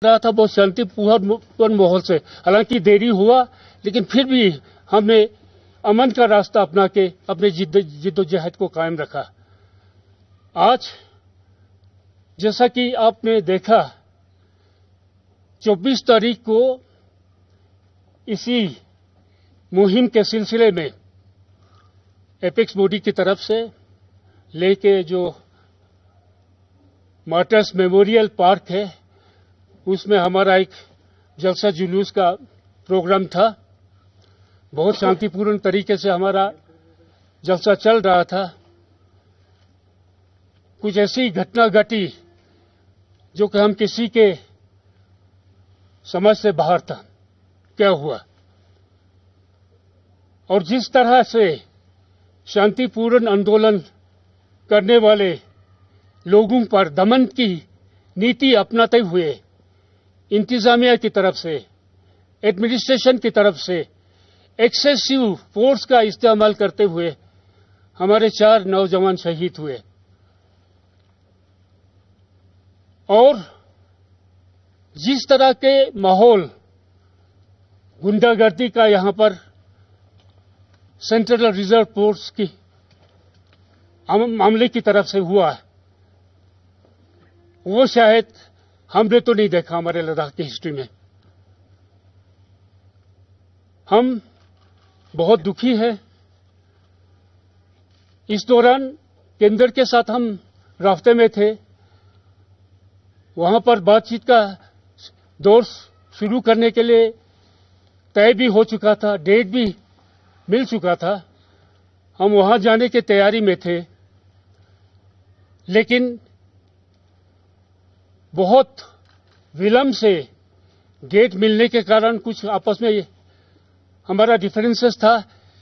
रहा था बहुत शांतिपूर्ण माहौल से। हालांकि देरी हुआ, लेकिन फिर भी हमने अमन का रास्ता अपना के अपने जिद्दोजहद को कायम रखा। आज जैसा कि आपने देखा, 24 तारीख को इसी मुहिम के सिलसिले में एपेक्स बॉडी की तरफ से लेके जो मार्टर्स मेमोरियल पार्क है, उसमें हमारा एक जलसा जुलूस का प्रोग्राम था। बहुत शांतिपूर्ण तरीके से हमारा जलसा चल रहा था। कुछ ऐसी घटना घटी जो कि हम किसी के समझ से बाहर था। क्या हुआ और जिस तरह से शांतिपूर्ण आंदोलन करने वाले लोगों पर दमन की नीति अपनाते हुए इंतजामिया की तरफ से, एडमिनिस्ट्रेशन की तरफ से एक्सेसिव फोर्स का इस्तेमाल करते हुए हमारे 4 नौजवान शहीद हुए। और जिस तरह के माहौल गुंडागर्दी का यहां पर सेंट्रल रिजर्व फोर्स की मामले की तरफ से हुआ, वो शायद हमने तो नहीं देखा हमारे लद्दाख की हिस्ट्री में। हम बहुत दुखी हैं। इस दौरान केंद्र के साथ हम रास्ते में थे। वहां पर बातचीत का दौर शुरू करने के लिए तय भी हो चुका था, डेट भी मिल चुका था। हम वहां जाने की तैयारी में थे, लेकिन बहुत विलंब से डेट मिलने के कारण कुछ आपस में हमारा डिफरेंसेस था,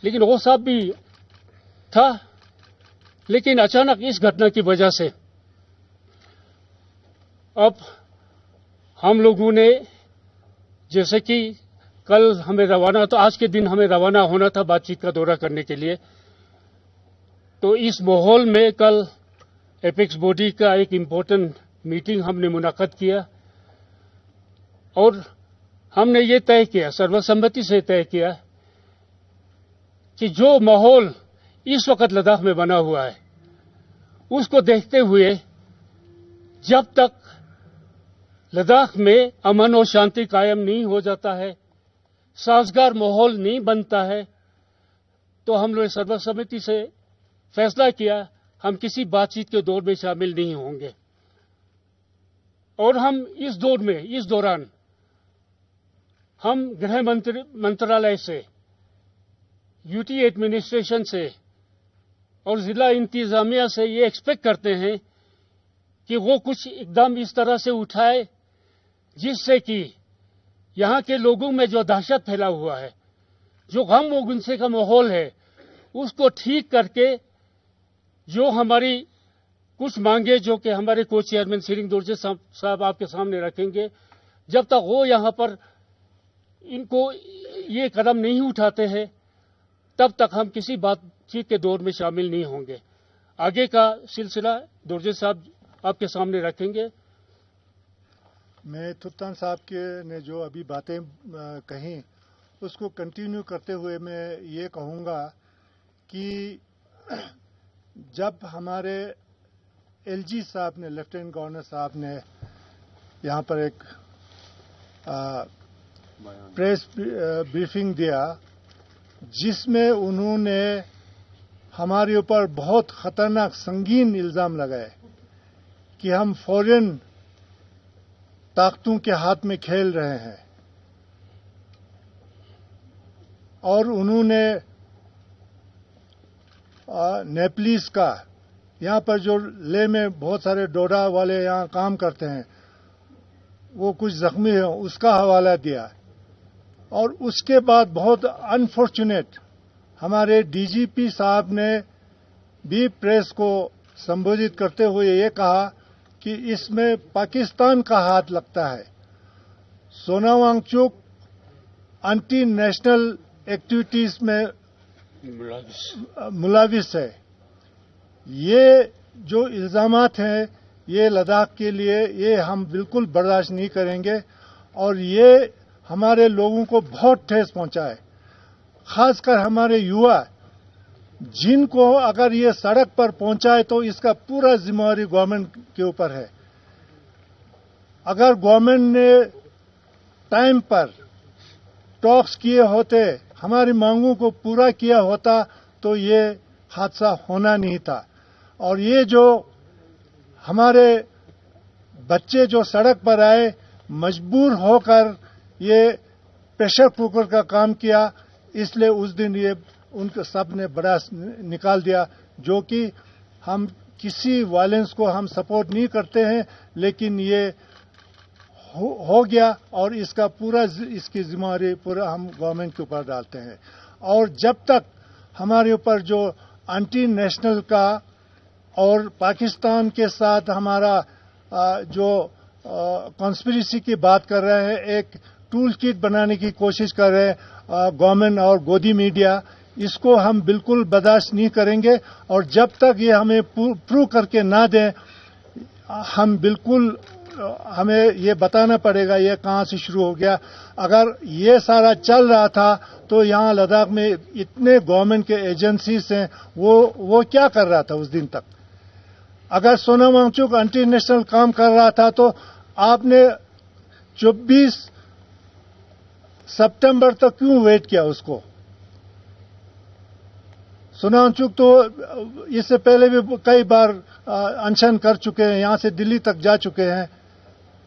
लेकिन वो सब भी था। लेकिन अचानक इस घटना की वजह से अब हम लोगों ने, जैसे कि कल हमें रवाना, तो आज के दिन हमें रवाना होना था बातचीत का दौरा करने के लिए, तो इस माहौल में कल एपेक्स बॉडी का एक इम्पोर्टेंट मीटिंग हमने मुनाकाद किया और हमने ये तय किया, सर्वसम्मति से तय किया कि जो माहौल इस वक्त लद्दाख में बना हुआ है, उसको देखते हुए जब तक लद्दाख में अमन और शांति कायम नहीं हो जाता है, साजगार माहौल नहीं बनता है, तो हम लोग सर्वसम्मति से फैसला किया हम किसी बातचीत के दौर में शामिल नहीं होंगे। और हम इस दौरान हम गृह मंत्रालय से, यूटी एडमिनिस्ट्रेशन से और जिला इंतजामिया से ये एक्सपेक्ट करते हैं कि वो कुछ एकदम इस तरह से उठाए जिससे कि यहां के लोगों में जो दहशत फैला हुआ है, जो गम और गुस्से का माहौल है, उसको ठीक करके जो हमारी कुछ मांगे, जो कि हमारे को चेयरमैन सिरिंग दोरजे साहब आपके सामने रखेंगे, जब तक वो यहां पर इनको ये कदम नहीं उठाते हैं, तब तक हम किसी बातचीत के दौर में शामिल नहीं होंगे। आगे का सिलसिला दोरजे साहब आपके सामने रखेंगे। मैं थुत्तान साहब के ने जो अभी बातें कही, उसको कंटिन्यू करते हुए मैं ये कहूँगा कि जब हमारे एलजी साहब ने, लेफ्टिनेंट गवर्नर साहब ने यहाँ पर एक प्रेस ब्रीफिंग दिया, जिसमें उन्होंने हमारे ऊपर बहुत खतरनाक संगीन इल्जाम लगाए कि हम फॉरेन ताकतों के हाथ में खेल रहे हैं, और उन्होंने नेपलीज का, यहाँ पर जो ले में बहुत सारे डोडा वाले यहाँ काम करते हैं, वो कुछ जख्मी हैं, उसका हवाला दिया। और उसके बाद बहुत अनफॉर्चुनेट हमारे डीजीपी साहब ने भी प्रेस को संबोधित करते हुए ये कहा कि इसमें पाकिस्तान का हाथ लगता है। सोना वांगचुक एंटी नेशनल एक्टिविटीज में मुलाविस है। ये जो इल्जामात हैं, یہ لداخ کے لیے یہ ہم بالکل برداشت نہیں کریں گے، اور یہ ہمارے لوگوں کو بہت ٹھیس پہنچا ہے، خاص کر ہمارے یوا جن کو اگر یہ سڑک پر پہنچائے تو اس کا پورا ذمہ داری گورنمنٹ کے اوپر ہے۔ اگر گورنمنٹ نے ٹائم پر ٹاکس کیے ہوتے، ہماری مانگوں کو پورا کیا ہوتا تو یہ حادثہ ہونا نہیں تھا۔ اور یہ جو ہمارے بچے جو سڑک پر آئے مجبور ہو کر یہ پریشر کوکر کا کام کیا، اس لیے اس دن یہ ان کو سب نے بڑا نکال دیا، جو کہ ہم کسی وائلنس کو ہم سپورٹ نہیں کرتے ہیں، لیکن یہ ہو گیا اور اس کا پورا اس کی ذمہ داری پورا ہم گورنمنٹ کے اوپر ڈالتے ہیں۔ اور جب تک ہمارے اوپر جو اینٹی نیشنل کا اور پاکستان کے ساتھ ہمارا جو کانسپریسی کی بات کر رہے ہیں، ایک ٹول کٹ بنانے کی کوشش کر رہے ہیں گورنمنٹ اور گودی میڈیا، اس کو ہم بالکل برداشت نہیں کریں گے۔ اور جب تک یہ ہمیں پروو کر کے نہ دیں، ہم بالکل ہمیں یہ بتانا پڑے گا یہ کہاں سے شروع ہو گیا۔ اگر یہ سارا چل رہا تھا تو یہاں لداخ میں اتنے گورنمنٹ کے ایجنسیز ہیں، وہ کیا کر رہا تھا اس دن تک؟ اگر سونام وانگچک اینٹی نیشنل کام کر رہا تھا تو آپ نے 24 سپٹمبر تک کیوں ویٹ کیا اس کو؟ سونام وانگچک تو اس سے پہلے بھی کئی بار انشن کر چکے ہیں، یہاں سے دلی تک جا چکے ہیں۔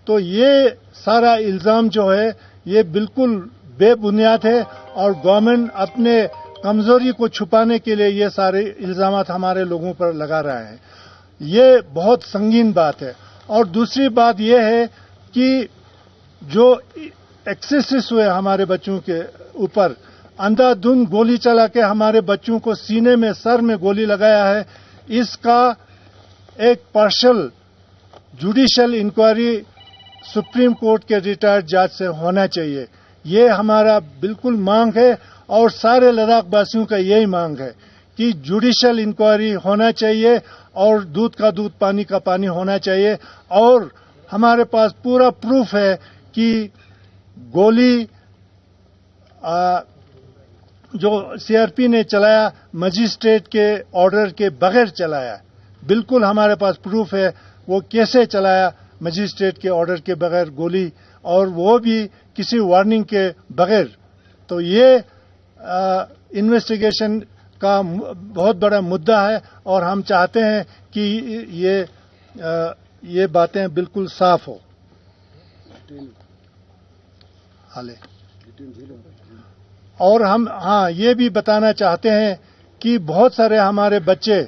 تو یہ سارا الزام جو ہے یہ بالکل بے بنیاد ہے، اور گورنمنٹ اپنے کمزوری کو چھپانے کے لیے یہ سارے الزامات ہمارے لوگوں پر لگا رہے ہیں۔ یہ بہت سنگین بات ہے۔ اور دوسری بات یہ ہے کہ جو ایکسیسز ہوئے ہمارے بچوں کے اوپر، اندھا دھند گولی چلا کے ہمارے بچوں کو سینے میں سر میں گولی لگایا ہے، اس کا ایک partial judicial inquiry supreme court کے ریٹائرڈ جج سے ہونا چاہیے۔ یہ ہمارا بالکل مانگ ہے، اور سارے لداخ واسیوں کا یہی مانگ ہے کہ جوڈیشل انکوائری ہونا چاہیے، اور دودھ کا دودھ پانی کا پانی ہونا چاہیے۔ اور ہمارے پاس پورا پروف ہے کہ گولی جو سی آر پی نے چلایا مجسٹریٹ کے آرڈر کے بغیر چلایا، بالکل ہمارے پاس پروف ہے وہ کیسے چلایا مجسٹریٹ کے آرڈر کے بغیر گولی، اور وہ بھی کسی وارننگ کے بغیر۔ تو یہ انویسٹیگیشن کا بہت بڑا مدعا ہے، اور ہم چاہتے ہیں کہ یہ باتیں بالکل صاف ہو۔ اور ہم یہ بھی بتانا چاہتے ہیں کہ بہت سارے ہمارے بچے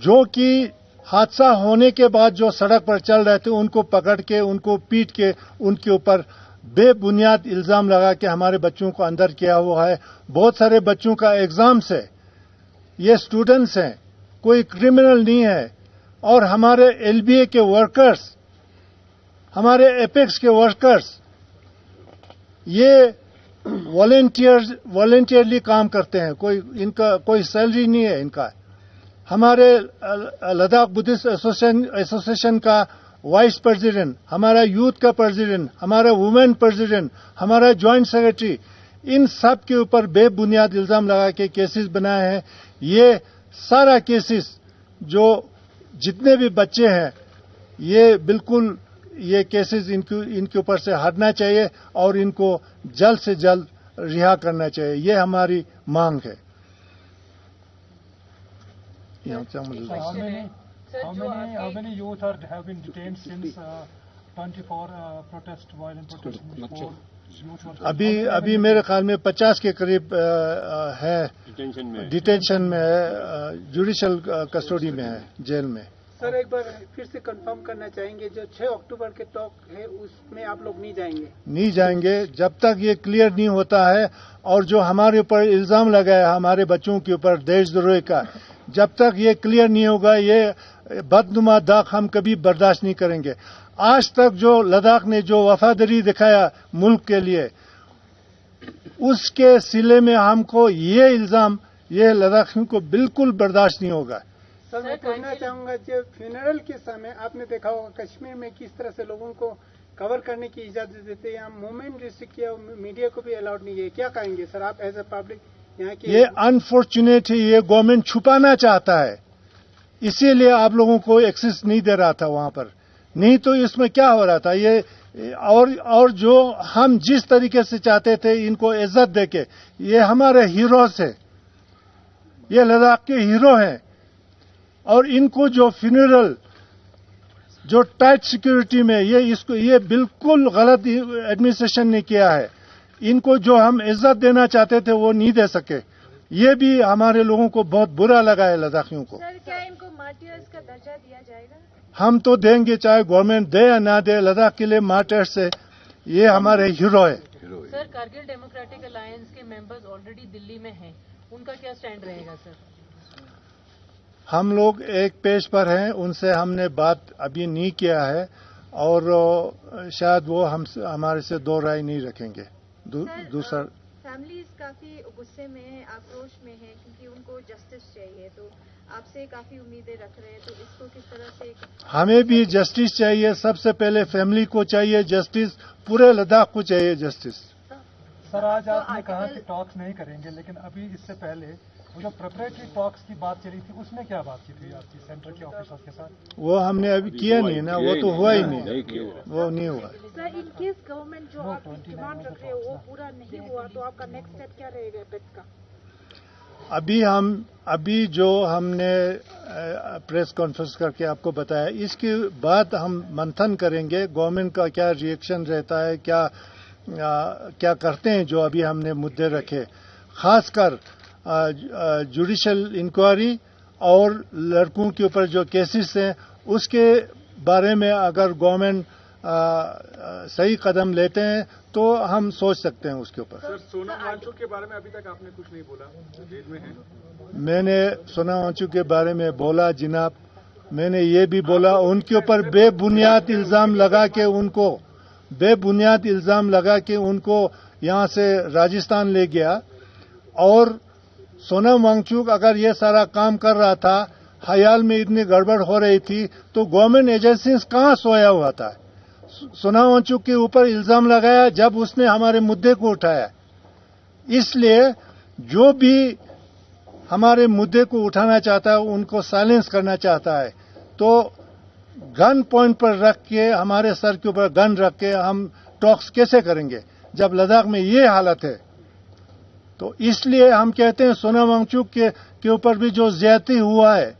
جو کہ حادثہ ہونے کے بعد جو سڑک پر چل رہے تھے، ان کو پکڑ کے ان کو پیٹ کے ان کے اوپر بے بنیاد الزام لگا کے ہمارے بچوں کو اندر کیا ہوا ہے۔ بہت سارے بچوں کا ایگزامس ہے، یہ اسٹوڈنٹس ہیں، کوئی کرمنل نہیں ہے۔ اور ہمارے ایل بی اے کے ورکرز، ہمارے ایپیکس کے ورکرز، یہ والنٹیئرلی کام کرتے ہیں، ان کا کوئی سیلری نہیں ہے ان کا۔ ہمارے لداخ بدھسٹ ایسوسیشن کا وائس پریزیڈنٹ، ہمارا یوتھ کا پریزیڈنٹ، ہمارا وومین پریزیڈنٹ، ہمارا جوائنٹ سیکرٹری، ان سب کے اوپر بے بنیاد الزام لگا کے کیسز بنائے ہیں۔ یہ سارا کیسز جو جتنے بھی بچے ہیں، یہ بالکل یہ کیسز ان کے اوپر سے ہٹنا چاہیے، اور ان کو جلد سے جلد رہا کرنا چاہیے، یہ ہماری مانگ ہے۔ How many youth have been detained since 24 violent protests? ابھی میرے خیال میں 50 کے قریب ہے ڈیٹینشن میں ہے، جوڈیشل کسٹڈی میں ہے، جیل میں۔ سر ایک بار پھر سے کنفرم کرنا چاہیں گے، جو 6 اکتوبر کے ٹاک ہے اس میں آپ لوگ نہیں جائیں گے جب تک یہ کلیئر نہیں ہوتا ہے، اور جو ہمارے اوپر الزام لگا ہے ہمارے بچوں کے اوپر دیش دروہی کا، جب تک یہ کلیئر نہیں ہوگا یہ بدنما داغ ہم کبھی برداشت نہیں کریں گے۔ آج تک جو لداخ نے جو وفاداری دکھایا ملک کے لیے، اس کے سلے میں ہم کو یہ الزام یہ لداخیوں کو بالکل برداشت نہیں ہوگا۔ सर मैं पूछना चाहूंगा जो फ्यूनरल के समय आपने देखा होगा कश्मीर में किस तरह से लोगों को कवर करने की इजाजत देते हैं, यहाँ मूवमेंट रिस्ट्रिक्ट किया, मीडिया को भी अलाउड नहीं है, क्या कहेंगे सर आप एज ए पब्लिक यहाँ के? ये अनफॉर्चुनेट है, ये गवर्नमेंट छुपाना चाहता है, इसीलिए आप लोगों को एक्सेस नहीं दे रहा था वहां पर, नहीं तो इसमें क्या हो रहा था ये। और जो हम जिस तरीके से चाहते थे इनको इज्जत देके, ये हमारे हीरोज है, ये लद्दाख के हीरो हैं, और इनको जो फ्यूनरल जो टाइट सिक्योरिटी में ये बिल्कुल गलत एडमिनिस्ट्रेशन ने किया है। इनको जो हम इज्जत देना चाहते थे वो नहीं दे सके, ये भी हमारे लोगों को बहुत बुरा लगा है लद्दाखियों को। सर क्या इनको मार्टियर्स का दर्जा दिया जाएगा? हम तो देंगे, चाहे गवर्नमेंट दे या ना दे, लद्दाख के लिए मार्टियर्स है, ये हमारे हीरो है। सर कारगिल डेमोक्रेटिक अलायंस के मेंबर्स ऑलरेडी दिल्ली में हैं, उनका क्या स्टैंड रहेगा सर? हम लोग एक पेज पर हैं, उनसे हमने बात अभी नहीं किया है, और शायद वो हमारे से दो राय नहीं रखेंगे। दूसरा फैमिलीज काफी गुस्से में है, आक्रोश में है, क्योंकि उनको जस्टिस चाहिए, तो आपसे काफी उम्मीदें रख रहे हैं, तो इसको किस तरह से? हमें भी जस्टिस चाहिए, सबसे पहले फैमिली को चाहिए जस्टिस, पूरे लद्दाख को चाहिए जस्टिस। सर आज आपने कहा कि टॉक्स नहीं करेंगे, लेकिन अभी इससे पहले वो जो प्रिपरेटरी टॉक्स की बात चली थी उसमें क्या बातचीत हुई आपकी सेंटर के ऑफिसर्स के साथ? वो हमने अभी किया नहीं ना, वो तो हुआ ही नहीं, वो नहीं हुआ। सर इन केस गवर्नमेंट जो आप डिमांड रख रहे हो वो पूरा नहीं हुआ तो आपका नेक्स्ट स्टेप क्या रहेगा पेट का? अभी जो हमने प्रेस कॉन्फ्रेंस करके आपको बताया, इसके बाद हम मंथन करेंगे गवर्नमेंट का क्या रिएक्शन रहता है, क्या करते हैं जो अभी हमने मुद्दे रखे, खासकर जुडिशियल इंक्वायरी और लड़कों के ऊपर जो केसेस हैं उसके बारे में अगर गवर्नमेंट सही कदम लेते हैं तो हम सोच सकते हैं उसके ऊपर। सर सोनम वांगचुक के बारे में अभी तक आपने कुछ नहीं बोला, जेल में है। मैंने सोनम वांगचुक के बारे में बोला जनाब, मैंने ये भी बोला उनके ऊपर बेबुनियाद इल्जाम लगा के उनको यहाँ से राजस्थान ले गया, और सोनम वांगचुक अगर ये सारा काम कर रहा था, हयाल में इतनी गड़बड़ हो रही थी, तो गवर्नमेंट एजेंसीज कहाँ सोया हुआ था? सोनम वांगचुक के ऊपर इल्जाम लगाया जब उसने हमारे मुद्दे को उठाया। इसलिए जो भी हमारे मुद्दे को उठाना चाहता है उनको साइलेंस करना चाहता है, तो गन पॉइंट पर रख के, हमारे सर के ऊपर गन रख के हम टॉक्स कैसे करेंगे जब लद्दाख में ये हालत है? तो इसलिए हम कहते हैं सोनम वांगचुक के ऊपर भी जो ज्यादती हुआ है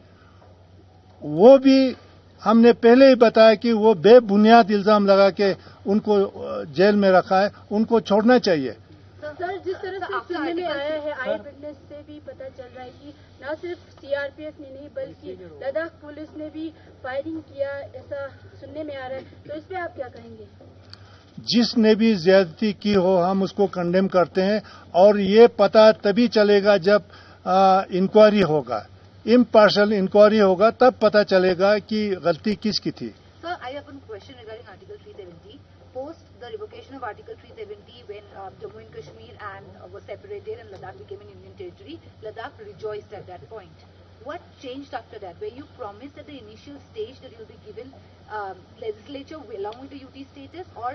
वो भी हमने पहले ही बताया कि वो बेबुनियाद इल्जाम लगा के उनको जेल में रखा है, उनको छोड़ना चाहिए। सर जिस तरह से सुनने में आया है, आई विटनेस से भी पता चल रहा है कि न सिर्फ सीआरपीएफ ने नहीं बल्कि लद्दाख पुलिस ने भी फायरिंग किया, ऐसा सुनने में आ रहा है, तो इस पे आप क्या कहेंगे? जिसने भी ज्यादती की हो हम उसको कंडेम करते हैं, और ये पता तभी चलेगा जब इंक्वायरी होगा, इम्पार्शियल इंक्वायरी होगा, तब पता चलेगा कि गलती किसकी थी। Sir I have one question regarding article 370 post the revocation of article 370 when Jammu and Kashmir and was separated and Ladakh became an Indian territory. Ladakh rejoiced at that point. What changed after that? Were you promised at the initial stage that you'll be given legislature along with the UT status, or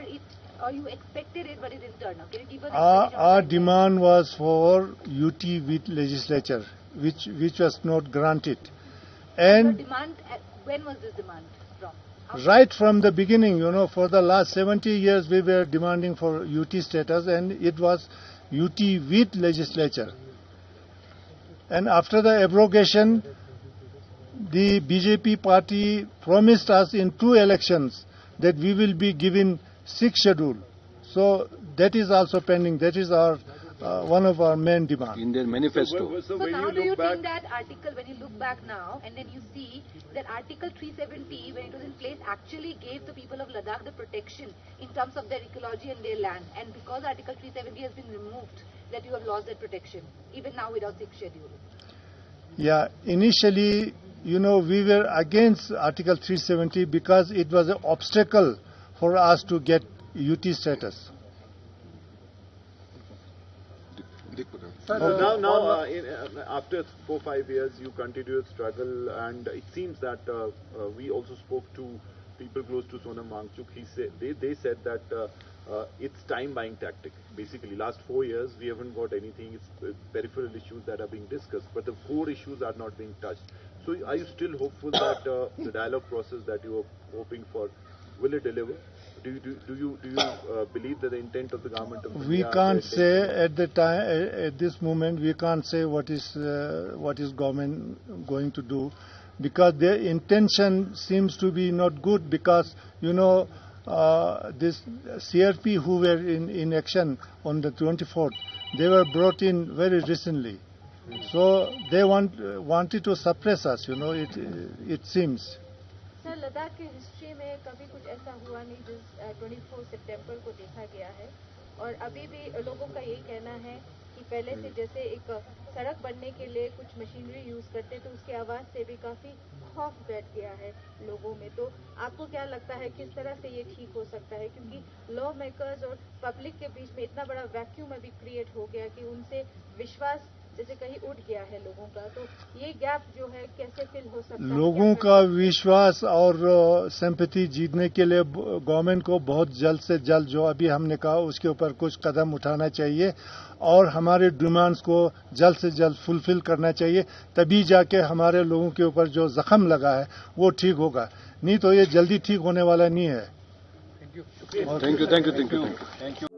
you expected it but it didn't turn up? Can you give us our demand was for UT with legislature, which was not granted. And the demand, when was this demand from? Right from the beginning, for the last 70 years we were demanding for UT status, and it was UT with legislature. And after the abrogation, the BJP party promised us in 2 elections that we will be given 6th schedule. So that is also pending. That is our one of our main demands. In their manifesto. So now do you think that article, when you look back now and then you see that Article 370, when it was in place, actually gave the people of Ladakh the protection in terms of their ecology and their land, and because Article 370 has been removed, that you have lost that protection, even now without 6th schedule? Yeah, initially, we were against Article 370 because it was an obstacle for us to get UT status. After 4-5 years, you continued struggle, and it seems that we also spoke to people close to Sonam Wangchuk. They said that it's time buying tactic. Basically, last 4 years we haven't got anything. It's peripheral issues that are being discussed, but the core issues are not being touched. So, are you still hopeful that the dialogue process that you are hoping for will it deliver? Do you believe that the intent of the government of We India can't say at this moment. We can't say what is government going to do, because their intention seems to be not good. Because this CRP who were in action on the 24th, they were brought in very recently, so they wanted to suppress us. It seems. Sir, Ladakh की history में कभी कुछ ऐसा हुआ नहीं जिस 24 सितंबर को देखा गया है, और अभी भी लोगों का यही कहना है कि पहले से जैसे एक सड़क बनने के लिए कुछ मशीनरी यूज करते तो उसकी आवाज़ से भी काफ़ी खौफ बैठ गया है लोगों में। तो आपको क्या लगता है किस तरह से ये ठीक हो सकता है, क्योंकि लॉ मेकर्स और पब्लिक के बीच में इतना बड़ा वैक्यूम अभी क्रिएट हो गया कि उनसे विश्वास जैसे कहीं उठ गया है लोगों का, तो ये गैप जो है कैसे फिल हो सकता है? लोगों का विश्वास और सिंपैथी जीतने के लिए गवर्नमेंट को बहुत जल्द से जल्द, जो अभी हमने कहा, उसके ऊपर कुछ कदम उठाना चाहिए और हमारे डिमांड्स को जल्द से जल्द फुलफिल करना चाहिए। तभी जाके हमारे लोगों के ऊपर जो जख्म लगा है वो ठीक होगा, नहीं तो ये जल्दी ठीक होने वाला नहीं है। Thank you.